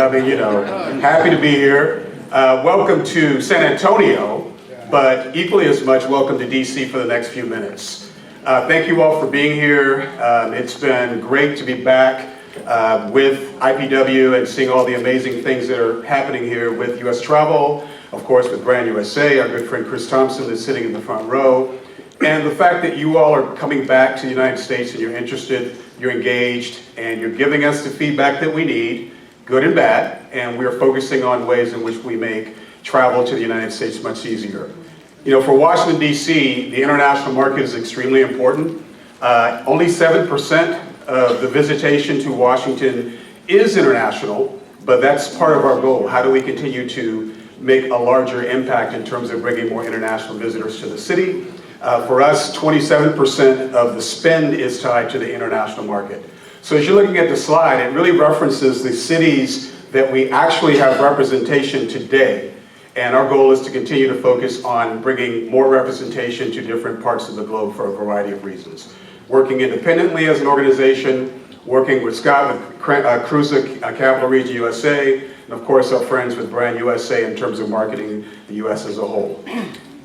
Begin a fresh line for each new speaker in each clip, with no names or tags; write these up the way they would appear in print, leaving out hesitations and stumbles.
I mean, you know, happy to be here. Welcome to San Antonio, but equally as much, welcome to DC for the next few minutes. Thank you all for being here. It's been great to be back with IPW and seeing all the amazing things that are happening here with US Travel, of course with Brand USA, our good friend Chris Thompson is sitting in the front row. And the fact that you all are coming back to the United States and you're interested, you're engaged, and you're giving us the feedback that we need, good and bad, and we're focusing on ways in which we make travel to the United States much easier. You know, for Washington, D.C., the international market is extremely important. Only 7% of the visitation to Washington is international, but that's part of our goal. How do we continue to make a larger impact in terms of bringing more international visitors to the city? For us, 27% of the spend is tied to the international market. So as you're looking at the slide, it really references the cities that we actually have representation today. And our goal is to continue to focus on bringing more representation to different parts of the globe for a variety of reasons. Working independently as an organization, working with Scott with Cruza Capital Region USA, and of course our friends with Brand USA in terms of marketing the US as a whole.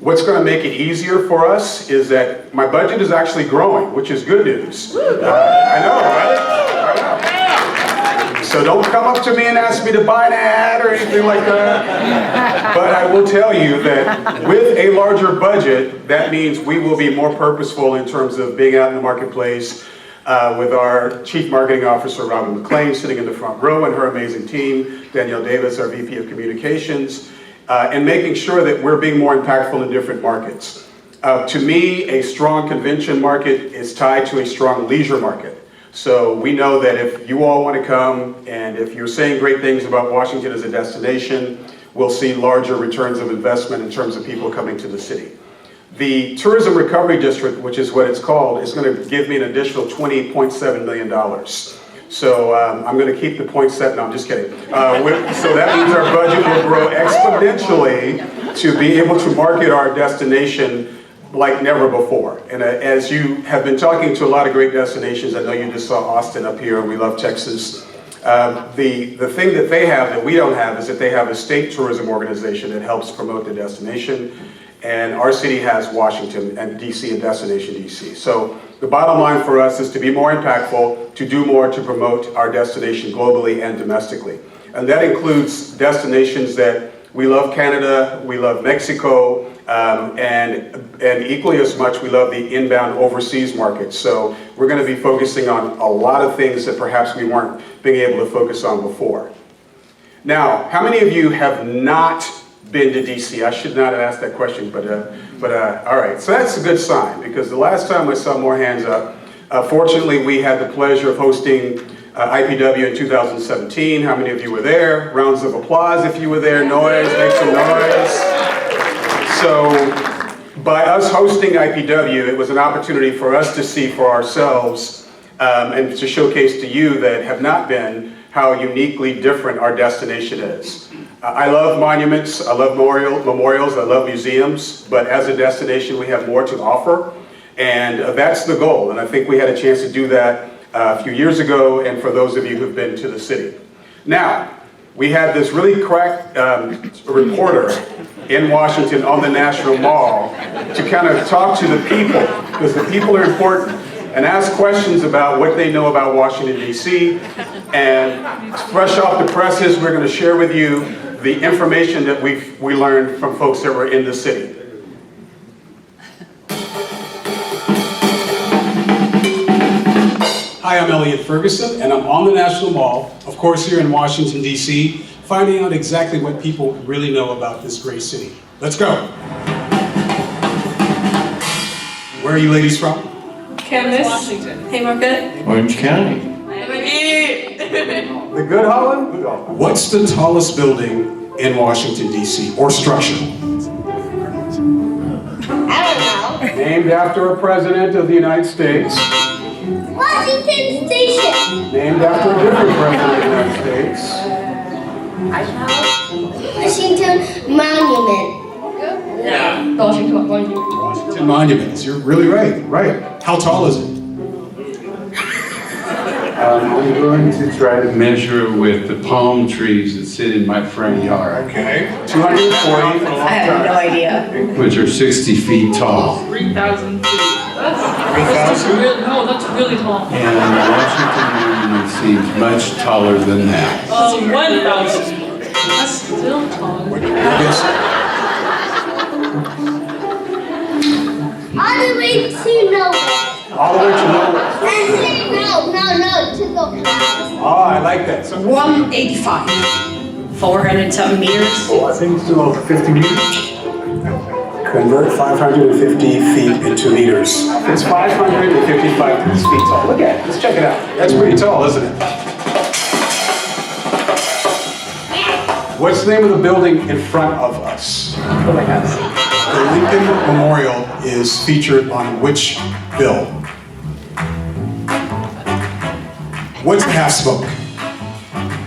What's going to make it easier for us is that my budget is actually growing, which is good news. I know, right? I know. So don't come up to me and ask me to buy an ad or anything like that. But I will tell you that with a larger budget, that means we will be more purposeful in terms of being out in the marketplace with our Chief Marketing Officer, Robin McLean, sitting in the front row, and her amazing team, Danielle Davis, our VP of Communications, and making sure that we're being more impactful in different markets. To me, a strong convention market is tied to a strong leisure market. So we know that if you all want to come, and if you're saying great things about Washington as a destination, we'll see larger returns of investment in terms of people coming to the city. The Tourism Recovery District, which is what it's called, is going to give me an additional $20.7 million. So I'm going to keep the point set. No, I'm just kidding. So that means our budget will grow exponentially to be able to market our destination like never before. And as you have been talking to a lot of great destinations, I know you just saw Austin up here, and we love Texas. The thing that they have that we don't have is that they have a state tourism organization that helps promote the destination. And our city has Washington and DC and Destination DC. So the bottom line for us is to be more impactful, to do more to promote our destination globally and domestically. And that includes destinations that we love Canada, we love Mexico, and equally as much we love the inbound overseas markets. So we're going to be focusing on a lot of things that perhaps we weren't being able to focus on before. Now, how many of you have not been to DC? I should not have asked that question, but all right. So that's a good sign, because the last time I saw more hands up, fortunately we had the pleasure of hosting IPW in 2017. How many of you were there? Rounds of applause if you were there. Noise, make some noise. So by us hosting IPW, it was an opportunity for us to see for ourselves and to showcase to you that have not been how uniquely different our destination is. I love monuments, I love memorials, I love museums, but as a destination we have more to offer, and that's the goal. And I think we had a chance to do that a few years ago, and for those of you who've been to the city. Now, we had this really crack reporter in Washington on the National Mall to kind of talk to the people, because the people are important, and ask questions about what they know about Washington, D.C. And fresh off the presses, we're going to share with you the information that we learned from folks that were in the city.
Hi, I'm Elliot Ferguson, and I'm on the National Mall, of course here in Washington, D.C., finding out exactly what people really know about this great city. Let's go. Where are you ladies from?
Kansas, Washington, Haymarket,
Orange County.
The Good Holland? Good Holland.
What's the tallest building in Washington, D.C., or structure?
I don't know.
Named after a president of the United States.
Washington Station.
Named after a different president of the United States.
I know. Washington Monument. Yeah. Washington Monument.
Washington Monuments. You're really right. Right. How tall is it?
I'm going to try to measure with the palm trees that sit in my front yard,
Okay, 240 for a long
I have no
time.
idea.
which are 60 feet tall.
3,000 feet. That's
3,000?
really, no, that's really tall.
And Washington Monument seems much taller than that.
1,000. That's still tall.
Yes.
All the way to nowhere.
All the way to nowhere.
No, to go past.
Oh, I like that. So
185. 400 something meters.
I think it's still over 50 meters. Convert 550 feet into meters. It's 555 feet tall. Look at it. Let's check it out. That's pretty tall, isn't it? What's the name of the building in front of us? The Lincoln Memorial is featured on which bill? What's the half smoke?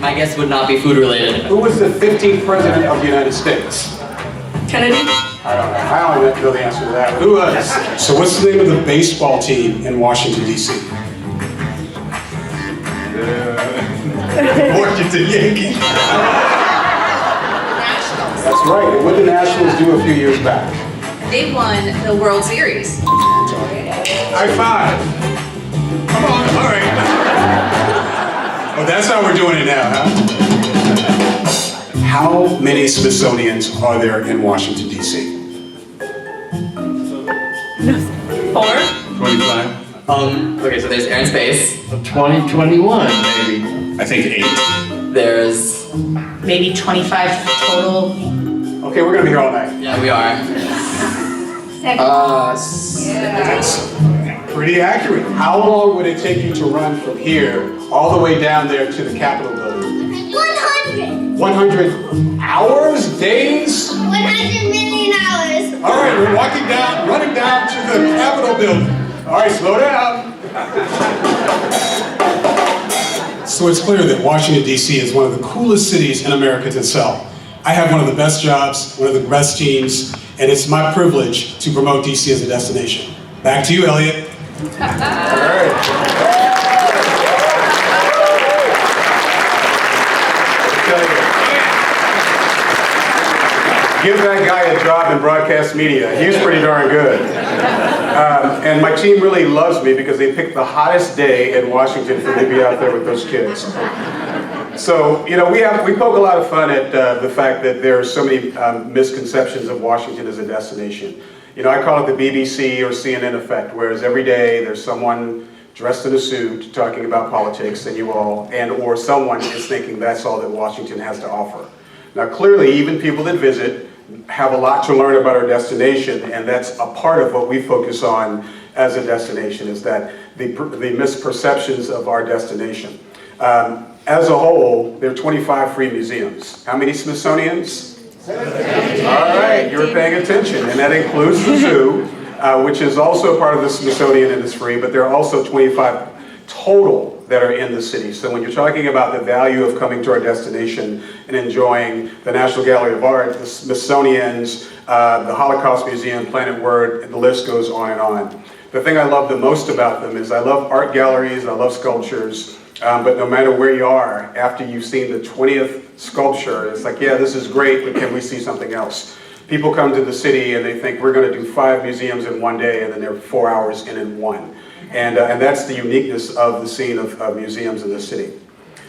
My guess would not be food related.
Who was the 15th president of the United States?
Kennedy?
I don't know. I don't know the answer to that. Who was? So what's the name of the baseball team in Washington, D.C.? Washington Yankees. That's right. And what did the Nationals do a few years back?
They won the World Series.
High five. Come on. All right. Oh, that's how we're doing it now, huh? How many Smithsonians are there in Washington, D.C.?
4?
25?
Okay, so there's air and space.
2021, maybe.
I think 8.
There's,
Maybe 25 total.
Okay, we're gonna be here all night.
yeah, we are.
That's pretty accurate. How long would it take you to run from here all the way down there to the Capitol building?
100.
100 hours? Days?
100 million hours.
All right, we're running down to the Capitol building. All right, slow down. So it's clear that Washington, D.C. is one of the coolest cities in America to sell. I have one of the best jobs, one of the best teams, and it's my privilege to promote D.C. as a destination. Back to you, Elliot. All right. Give that guy a job in broadcast media. He was pretty darn good. And my team really loves me because they picked the hottest day in Washington for me to be out there with those kids. So, you know, we poke a lot of fun at the fact that there are so many misconceptions of Washington as a destination. You know, I call it the BBC or CNN effect, whereas every day there's someone dressed in a suit talking about politics or someone is thinking that's all that Washington has to offer. Now, clearly, even people that visit have a lot to learn about our destination, and that's a part of what we focus on as a destination, is that the misperceptions of our destination. As a whole, there are 25 free museums. How many Smithsonians? All right, you're paying attention, and that includes the zoo, which is also part of the Smithsonian and is free, but there are also 25 total that are in the city. So when you're talking about the value of coming to our destination and enjoying the National Gallery of Art, the Smithsonian's, the Holocaust Museum, Planet Word, and the list goes on and on. The thing I love the most about them is I love art galleries, I love sculptures, but no matter where you are, after you've seen the 20th sculpture, it's like, yeah, this is great, but can we see something else? People come to the city and they think we're going to do 5 museums in one day, and then they're 4 hours in one. And that's the uniqueness of the scene of museums in the city.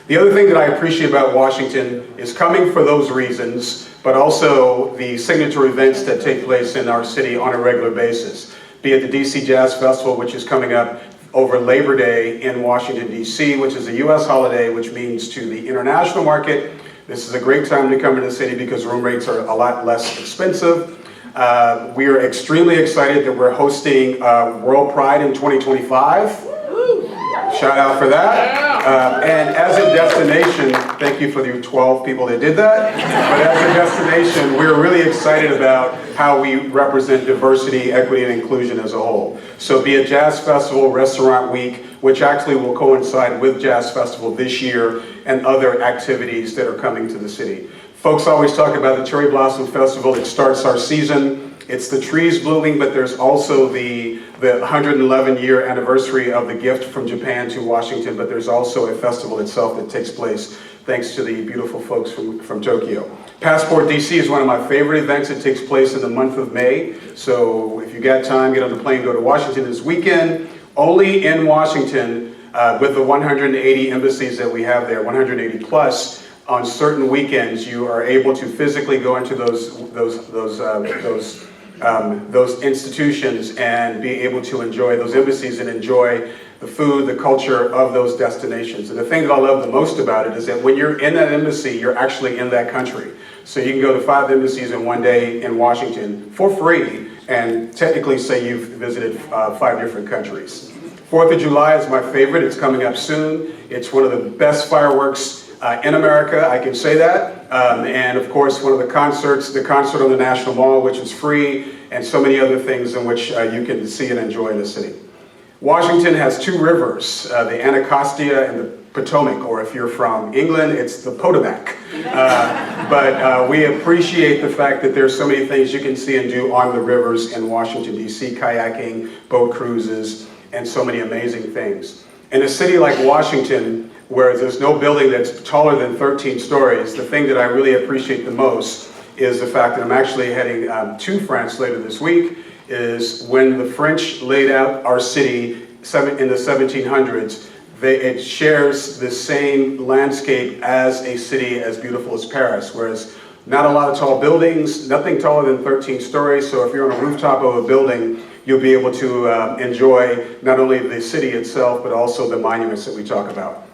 The other thing that I appreciate about Washington is coming for those reasons, but also the signature events that take place in our city on a regular basis. Be it the DC Jazz Festival, which is coming up over Labor Day in Washington, D.C., which is a U.S. holiday, which means to the international market, this is a great time to come to the city because room rates are a lot less expensive. We are extremely excited that we're hosting World Pride in 2025. Shout out for that. And as a destination, thank you for the 12 people that did that. But as a destination, we're really excited about how we represent diversity, equity, and inclusion as a whole. So be it Jazz Festival, Restaurant Week, which actually will coincide with Jazz Festival this year, and other activities that are coming to the city. Folks always talk about the Cherry Blossom Festival. It starts our season It's the trees blooming, but there's also the 111-year anniversary of the gift from Japan to Washington, but there's also a festival itself that takes place thanks to the beautiful folks from Tokyo. Passport DC is one of my favorite events. It takes place in the month of May. So if you got time, get on the plane, go to Washington this weekend. Only in Washington, with the 180 embassies that we have there, 180 plus, on certain weekends, you are able to physically go into those institutions and be able to enjoy those embassies and enjoy the food, the culture of those destinations. And the thing that I love the most about it is that when you're in that embassy, you're actually in that country. So you can go to 5 embassies in one day in Washington for free and technically say you've visited 5 different countries. 4th of July is my favorite. It's coming up soon. It's one of the best fireworks in America, I can say that. And of course, one of the concerts, the concert on the National Mall, which is free, and so many other things in which you can see and enjoy in the city. Washington has 2 rivers, the Anacostia and the Potomac, or if you're from England, it's the Potomac. But we appreciate the fact that there's so many things you can see and do on the rivers in Washington, D.C., kayaking, boat cruises, and so many amazing things. In a city like Washington, where there's no building that's taller than 13 stories, the thing that I really appreciate the most is the fact that I'm actually heading to France later this week, is when the French laid out our city in the 1700s, it shares the same landscape as a city as beautiful as Paris, whereas not a lot of tall buildings, nothing taller than 13 stories, so if you're on a rooftop of a building, you'll be able to enjoy not only the city itself, but also the monuments that we talk about.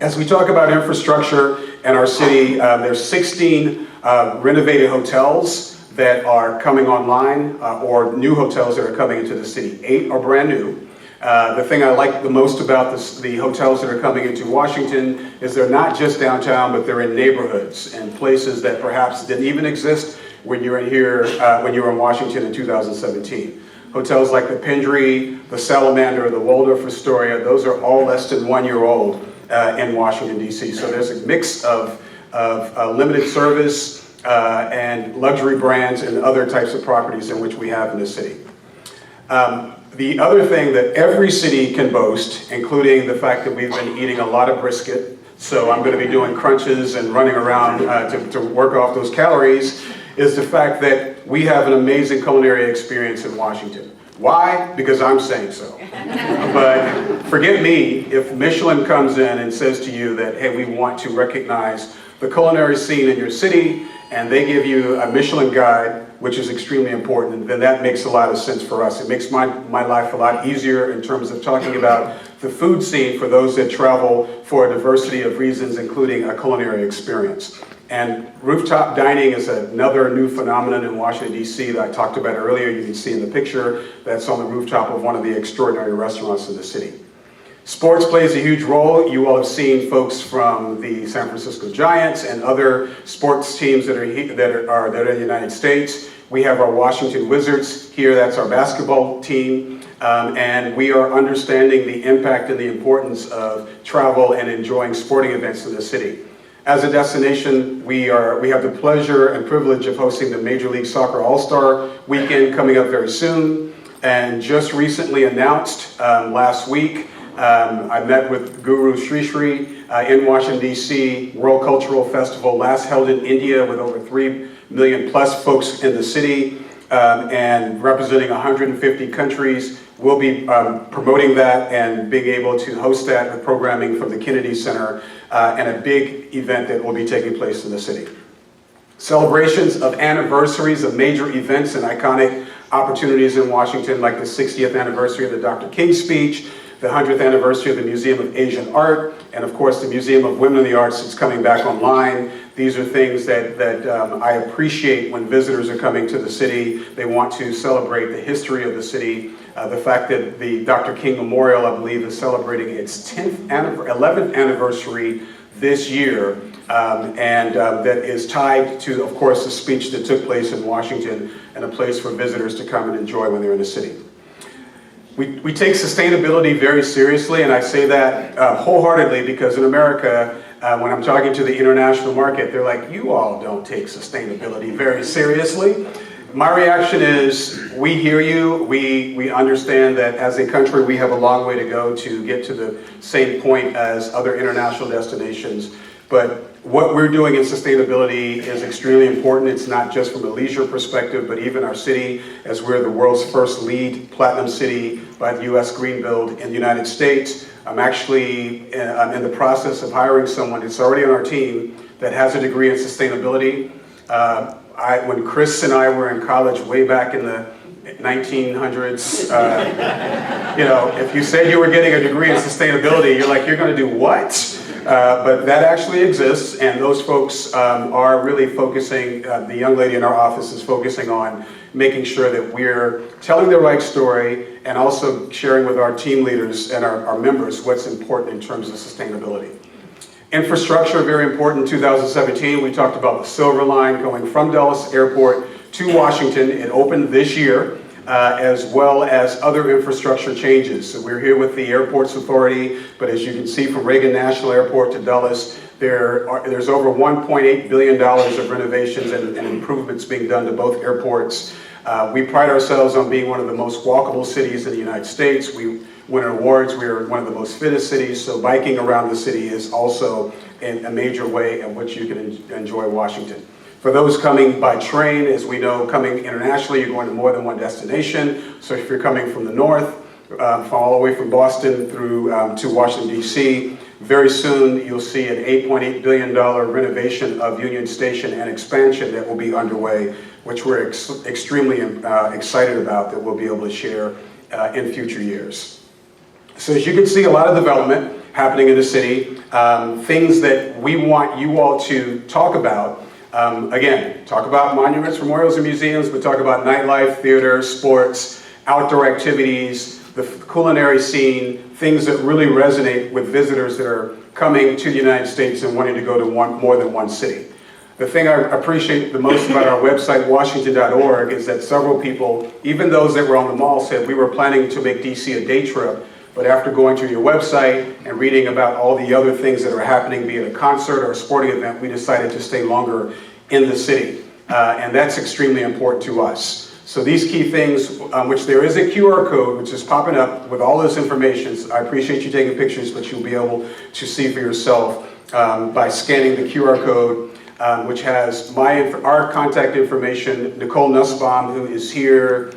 As we talk about infrastructure in our city, there's 16 renovated hotels that are coming online, or new hotels that are coming into the city. 8 are brand new. The thing I like the most about the hotels that are coming into Washington is they're not just downtown, but they're in neighborhoods and places that perhaps didn't even exist when you were here, when you were in Washington in 2017. Hotels like the Pendry, the Salamander, the Waldorf Astoria, those are all less than 1 year old in Washington, D.C. So there's a mix of limited service and luxury brands and other types of properties in which we have in the city. The other thing that every city can boast, including the fact that we've been eating a lot of brisket, so I'm going to be doing crunches and running around to work off those calories, is the fact that we have an amazing culinary experience in Washington. Why? Because I'm saying so. But forget me if Michelin comes in and says to you that, hey, we want to recognize the culinary scene in your city, and they give you a Michelin guide, which is extremely important, then that makes a lot of sense for us. It makes my life a lot easier in terms of talking about the food scene for those that travel for a diversity of reasons, including a culinary experience. And rooftop dining is another new phenomenon in Washington, D.C. that I talked about earlier. You can see in the picture that's on the rooftop of one of the extraordinary restaurants in the city. Sports plays a huge role. You all have seen folks from the San Francisco Giants and other sports teams that are in the United States. We have our Washington Wizards here. That's our basketball team. And we are understanding the impact and the importance of travel and enjoying sporting events in the city. As a destination, we have the pleasure and privilege of hosting the Major League Soccer All-Star Weekend coming up very soon. And just recently announced last week, I met with Guru Sri Sri in Washington, D.C., World Cultural Festival, last held in India with over 3 million plus folks in the city and representing 150 countries. We'll be promoting that and being able to host that with programming from the Kennedy Center and a big event that will be taking place in the city. Celebrations of anniversaries of major events and iconic opportunities in Washington, like the 60th anniversary of the Dr. King speech, the 100th anniversary of the Museum of Asian Art, and of course the Museum of Women in the Arts that's coming back online. These are things that I appreciate when visitors are coming to the city. They want to celebrate the history of the city. The fact that the Dr. King Memorial, I believe, is celebrating its 11th anniversary this year, and that is tied to, of course, the speech that took place in Washington and a place for visitors to come and enjoy when they're in the city. We take sustainability very seriously, and I say that wholeheartedly because in America, when I'm talking to the international market, they're like, you all don't take sustainability very seriously. My reaction is, we hear you. We understand that as a country, we have a long way to go to get to the same point as other international destinations. But what we're doing in sustainability is extremely important. It's not just from a leisure perspective, but even our city, as we're the world's first LEED Platinum City by the U.S. Green Build in the United States. I'm actually in the process of hiring someone that's already on our team that has a degree in sustainability. When Chris and I were in college way back in the 1900s, you know, if you said you were getting a degree in sustainability, you're like, you're going to do what? But that actually exists, and those folks are really focusing, the young lady in our office is focusing on making sure that we're telling the right story and also sharing with our team leaders and our members what's important in terms of sustainability. Infrastructure, very important. In 2017, we talked about the Silver Line going from Dulles Airport to Washington. It opened this year, as well as other infrastructure changes. So we're here with the Airports Authority, but as you can see from Reagan National Airport to Dulles, there's over $1.8 billion of renovations and improvements being done to both airports. We pride ourselves on being one of the most walkable cities in the United States. We win awards. We are one of the most fittest cities, so biking around the city is also a major way in which you can enjoy Washington. For those coming by train, as we know, coming internationally, you're going to more than one destination. So if you're coming from the north, all the way from Boston through to Washington, D.C., very soon you'll see an $8.8 billion renovation of Union Station and expansion that will be underway, which we're extremely excited about, that we'll be able to share in future years. So as you can see, a lot of development happening in the city, things that we want you all to talk about. Again, talk about monuments, memorials, and museums, but talk about nightlife, theater, sports, outdoor activities, the culinary scene, things that really resonate with visitors that are coming to the United States and wanting to go to more than one city. The thing I appreciate the most about our website, washington.org, is that several people, even those that were on the mall, said we were planning to make DC a day trip, but after going to your website and reading about all the other things that are happening, be it a concert or a sporting event, we decided to stay longer in the city. And that's extremely important to us. So these key things, which there is a QR code, which is popping up with all this information. So I appreciate you taking pictures, but you'll be able to see for yourself by scanning the QR code, which has our contact information. Nicole Nussbaum, who is here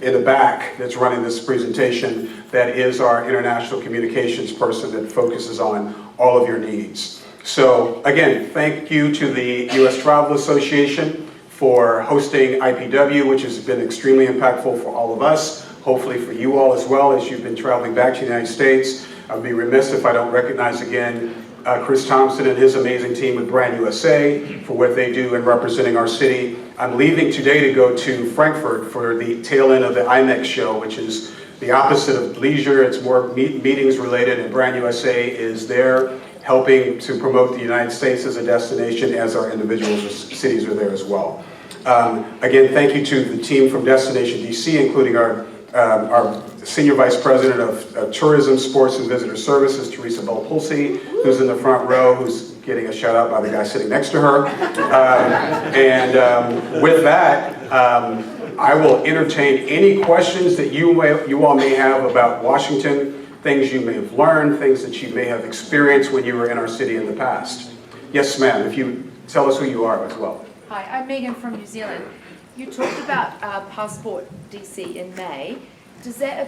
in the back, that's running this presentation, that is our international communications person that focuses on all of your needs. So again, thank you to the U.S. Travel Association for hosting IPW, which has been extremely impactful for all of us, hopefully for you all as well as you've been traveling back to the United States. I'd be remiss if I don't recognize again Chris Thompson and his amazing team with Brand USA for what they do in representing our city. I'm leaving today to go to Frankfurt for the tail end of the IMEX show, which is the opposite of leisure. It's more meetings related, and Brand USA is there helping to promote the United States as a destination, as our individual cities are there as well. Again, thank you to the team from Destination DC, including our Senior Vice President of Tourism, Sports, and Visitor Services, Teresa Belpulsi, who's in the front row, who's getting a shout out by the guy sitting next to her. With that, I will entertain any questions that you all may have about Washington, things you may have learned, things that you may have experienced when you were in our city in the past. Yes, ma'am, if you tell us who you are as well.
Hi, I'm Megan from New Zealand. You talked about Passport DC in May. Does that